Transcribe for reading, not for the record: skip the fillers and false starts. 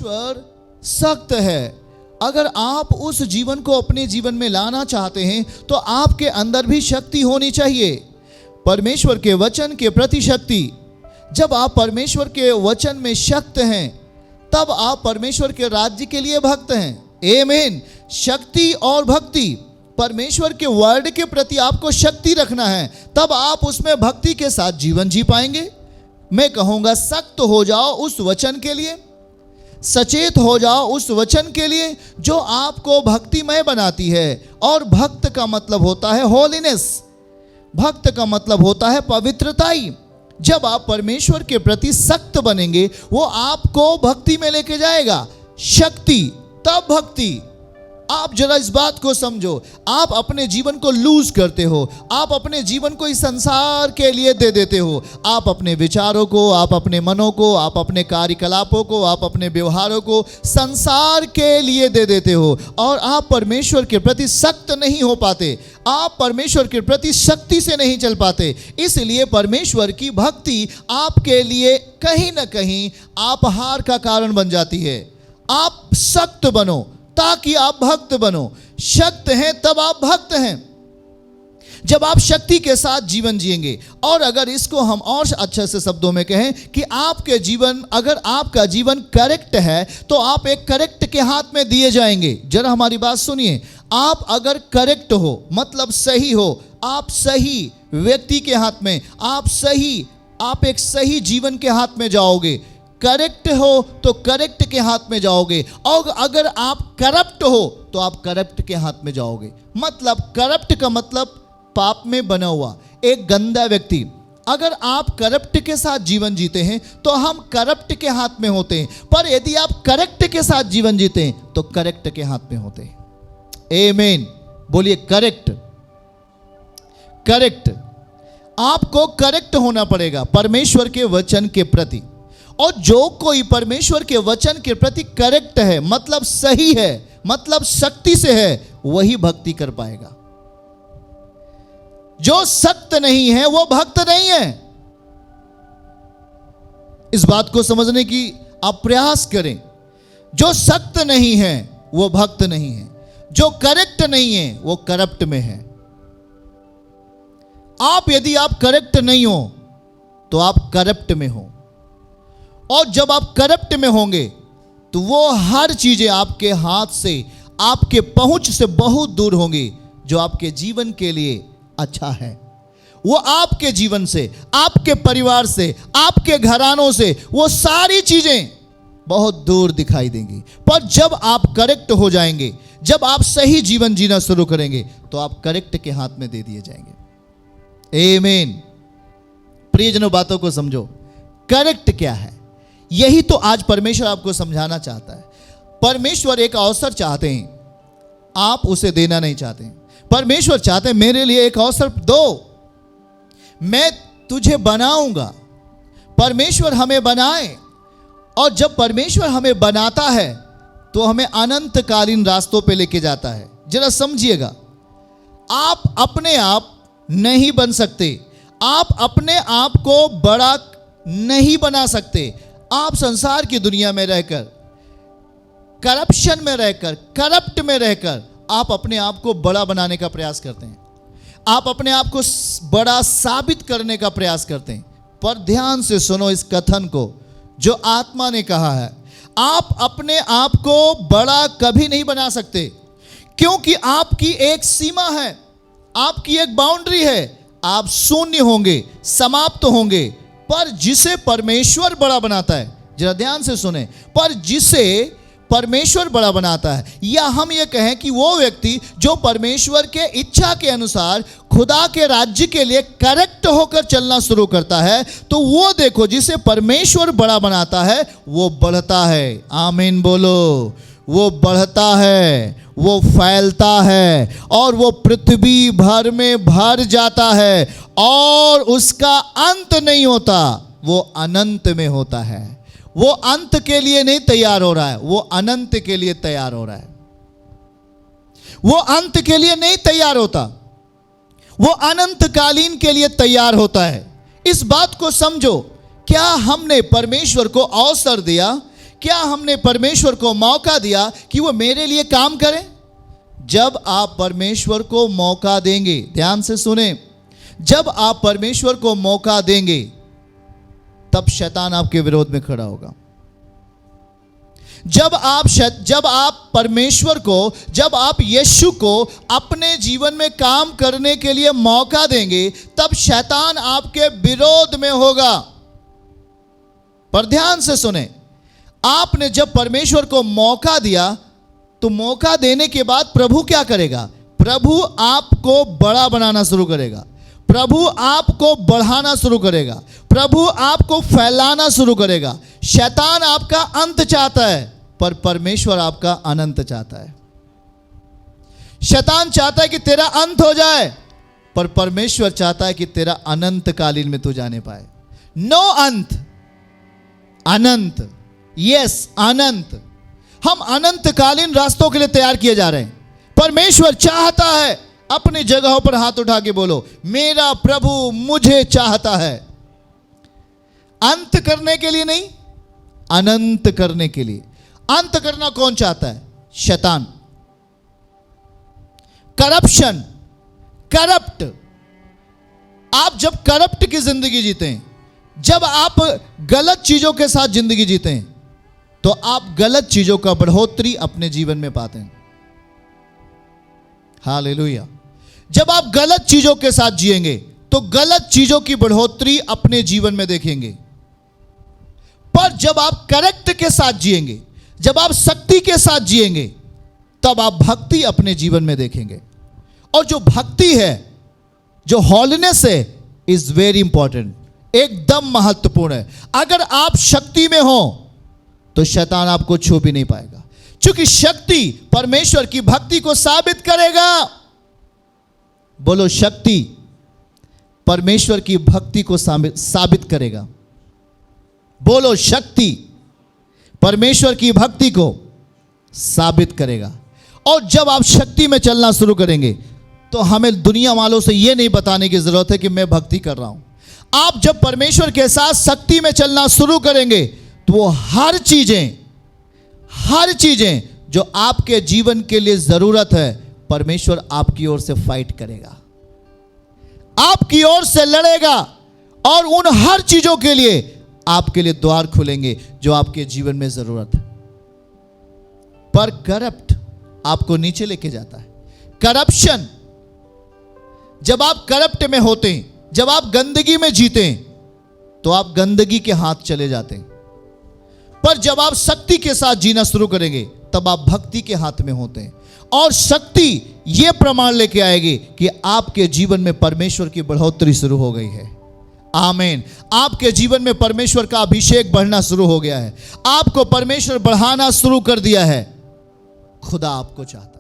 परमेश्वर सख्त है। अगर आप उस जीवन को अपने जीवन में लाना चाहते हैं तो आपके अंदर भी शक्ति होनी चाहिए, परमेश्वर के वचन के प्रति शक्ति। जब आप परमेश्वर के वचन में शक्त हैं तब आप परमेश्वर के राज्य के लिए भक्त हैं। आमीन। शक्ति और भक्ति, परमेश्वर के वर्ड के प्रति आपको शक्ति रखना है, तब आप उसमें भक्ति के साथ जीवन जी पाएंगे। मैं कहूँगा सख्त हो जाओ उस वचन के लिए, सचेत हो जाओ उस वचन के लिए जो आपको भक्तिमय बनाती है। और भक्त का मतलब होता है होलीनेस, भक्त का मतलब होता है पवित्रताई। जब आप परमेश्वर के प्रति सख्त बनेंगे वो आपको भक्ति में लेके जाएगा, शक्ति तब भक्ति। आप जरा इस बात को समझो, आप अपने जीवन को लूज करते हो, आप अपने जीवन को इस संसार के लिए दे देते हो, आप अपने विचारों को, आप अपने मनों को, आप अपने कार्यकलापों को, आप अपने व्यवहारों को संसार के लिए दे देते हो और आप परमेश्वर के प्रति सख्त नहीं हो पाते, आप परमेश्वर के प्रति शक्ति से नहीं चल पाते। इसलिए परमेश्वर की भक्ति आपके लिए कहीं ना कहीं आप हार का कारण बन जाती है। आप सख्त बनो ताकि आप भक्त बनो। शक्त हैं तब आप भक्त हैं, जब आप शक्ति के साथ जीवन जिएंगे। और अगर इसको हम और अच्छे से शब्दों में कहें कि आपके जीवन, अगर आपका जीवन करेक्ट है तो आप एक करेक्ट के हाथ में दिए जाएंगे। जरा हमारी बात सुनिए, आप अगर करेक्ट हो मतलब सही हो, आप सही व्यक्ति के हाथ में, आप एक सही जीवन के हाथ में जाओगे। करेक्ट हो तो करेक्ट के हाथ में जाओगे, और अगर आप करप्ट हो तो आप करप्ट के हाथ में जाओगे। मतलब करप्ट का मतलब पाप में बना हुआ एक गंदा व्यक्ति। अगर आप करप्ट के साथ जीवन जीते हैं तो हम करप्ट के हाथ में होते हैं, पर यदि आप करेक्ट के साथ जीवन जीते हैं तो करेक्ट के हाथ में होते हैं। आमीन। बोलिए करेक्ट। करेक्ट, आपको करेक्ट होना पड़ेगा परमेश्वर के वचन के प्रति। और जो कोई परमेश्वर के वचन के प्रति करेक्ट है, मतलब सही है, मतलब शक्ति से है, वही भक्ति कर पाएगा। जो सख्त नहीं है वो भक्त नहीं है। इस बात को समझने की आप प्रयास करें। जो सख्त नहीं है वो भक्त नहीं है, जो करेक्ट नहीं है वो करप्ट में है। यदि आप करेक्ट नहीं हो तो आप करप्ट में हो, और जब आप करप्ट में होंगे तो वो हर चीजें आपके हाथ से, आपके पहुंच से बहुत दूर होंगी जो आपके जीवन के लिए अच्छा है। वो आपके जीवन से, आपके परिवार से, आपके घरानों से, वो सारी चीजें बहुत दूर दिखाई देंगी। पर जब आप करेक्ट हो जाएंगे, जब आप सही जीवन जीना शुरू करेंगे तो आप करेक्ट के हाथ में दे दिए जाएंगे। आमीन। प्रियजनों, बातों को समझो, करेक्ट क्या है यही तो आज परमेश्वर आपको समझाना चाहता है। परमेश्वर एक अवसर चाहते हैं, आप उसे देना नहीं चाहते हैं। परमेश्वर चाहते हैं मेरे लिए एक अवसर दो, मैं तुझे बनाऊंगा। परमेश्वर हमें बनाए, और जब परमेश्वर हमें बनाता है तो हमें अनंतकालीन रास्तों पे लेके जाता है। जरा समझिएगा, आप अपने आप नहीं बन सकते, आप अपने आप को बड़ा नहीं बना सकते। आप संसार की दुनिया में रहकर, करप्शन में रहकर, करप्ट में रहकर आप अपने आप को बड़ा बनाने का प्रयास करते हैं, आप अपने आप को बड़ा साबित करने का प्रयास करते हैं। पर ध्यान से सुनो इस कथन को जो आत्मा ने कहा है, आप अपने आप को बड़ा कभी नहीं बना सकते, क्योंकि आपकी एक सीमा है, आपकी एक बाउंड्री है। आप शून्य होंगे, समाप्त होंगे। पर जिसे परमेश्वर बड़ा बनाता है, जरा ध्यान से सुने, पर जिसे परमेश्वर बड़ा बनाता है, या हम ये कहें कि वो व्यक्ति जो परमेश्वर के इच्छा के अनुसार खुदा के राज्य के लिए करेक्ट होकर चलना शुरू करता है, तो वो देखो जिसे परमेश्वर बड़ा बनाता है वो बढ़ता है। आमीन बोलो। वो बढ़ता है, वो फैलता है, और वो पृथ्वी भर में भर जाता है, और उसका अंत नहीं होता, वो अनंत में होता है। वो अंत के लिए नहीं तैयार हो रहा है, वो अनंत के लिए तैयार हो रहा है। वो अंत के लिए नहीं तैयार होता, वो अनंतकालीन के लिए तैयार होता है। इस बात को समझो, क्या हमने परमेश्वर को अवसर दिया क्या हमने परमेश्वर को मौका दिया कि वो मेरे लिए काम करे? जब आप परमेश्वर को मौका देंगे, ध्यान से सुने, जब आप परमेश्वर को मौका देंगे तब शैतान आपके विरोध में खड़ा होगा। जब आप परमेश्वर को, जब आप यीशु को अपने जीवन में काम करने के लिए मौका देंगे तब शैतान आपके विरोध में होगा। पर ध्यान से सुने, आपने जब परमेश्वर को मौका दिया तो मौका देने के बाद प्रभु क्या करेगा? प्रभु आपको बड़ा बनाना शुरू करेगा, प्रभु आपको बढ़ाना शुरू करेगा, प्रभु आपको फैलाना शुरू करेगा। शैतान आपका अंत चाहता है पर परमेश्वर आपका अनंत चाहता है। शैतान चाहता है कि तेरा अंत हो जाए पर परमेश्वर चाहता है कि तेरा अनंत कालीन में तू जाने पाए। नो अंत, अनंत, यस अनंत। हम अनंतकालीन रास्तों के लिए तैयार किए जा रहे हैं। परमेश्वर चाहता है, अपनी जगहों पर हाथ उठा के बोलो, मेरा प्रभु मुझे चाहता है। अंत करने के लिए नहीं, अनंत करने के लिए। अंत करना कौन चाहता है? शैतान। Corruption, corrupt. आप जब करप्ट की जिंदगी जीते हैं, जब आप गलत चीजों के साथ जिंदगी जीते हैं तो आप गलत चीजों का बढ़ोतरी अपने जीवन में पाते हैं। हालेलुया। जब आप गलत चीजों के साथ जिएंगे तो गलत चीजों की बढ़ोतरी अपने जीवन में देखेंगे। पर जब आप करेक्ट के साथ जिएंगे, जब आप शक्ति के साथ जिएंगे, तब आप भक्ति अपने जीवन में देखेंगे। और जो भक्ति है, जो हॉलीनेस है, इज वेरी इंपॉर्टेंट, एकदम महत्वपूर्ण है। अगर आप शक्ति में हो तो शैतान आपको छू भी नहीं पाएगा, क्योंकि शक्ति परमेश्वर की भक्ति को साबित करेगा। बोलो, शक्ति परमेश्वर की भक्ति को साबित करेगा। बोलो, शक्ति परमेश्वर की भक्ति को साबित करेगा। और जब आप शक्ति में चलना शुरू करेंगे तो हमें दुनिया वालों से यह नहीं बताने की जरूरत है कि मैं भक्ति कर रहा हूं। आप जब परमेश्वर के साथ शक्ति में चलना शुरू करेंगे तो वो हर चीजें जो आपके जीवन के लिए जरूरत है, परमेश्वर आपकी ओर से फाइट करेगा, आपकी ओर से लड़ेगा, और उन हर चीजों के लिए आपके लिए द्वार खुलेंगे जो आपके जीवन में जरूरत है। पर करप्ट आपको नीचे लेके जाता है। करप्शन, जब आप करप्ट में होते हैं, जब आप गंदगी में जीते हैं, तो आप गंदगी के हाथ चले जाते हैं। पर जब आप शक्ति के साथ जीना शुरू करेंगे तब आप भक्ति के हाथ में होते हैं। और शक्ति यह प्रमाण लेके आएगी कि आपके जीवन में परमेश्वर की बढ़ोतरी शुरू हो गई है। आमीन। आपके जीवन में परमेश्वर का अभिषेक बढ़ना शुरू हो गया है। आपको परमेश्वर बढ़ाना शुरू कर दिया है। खुदा आपको चाहता है।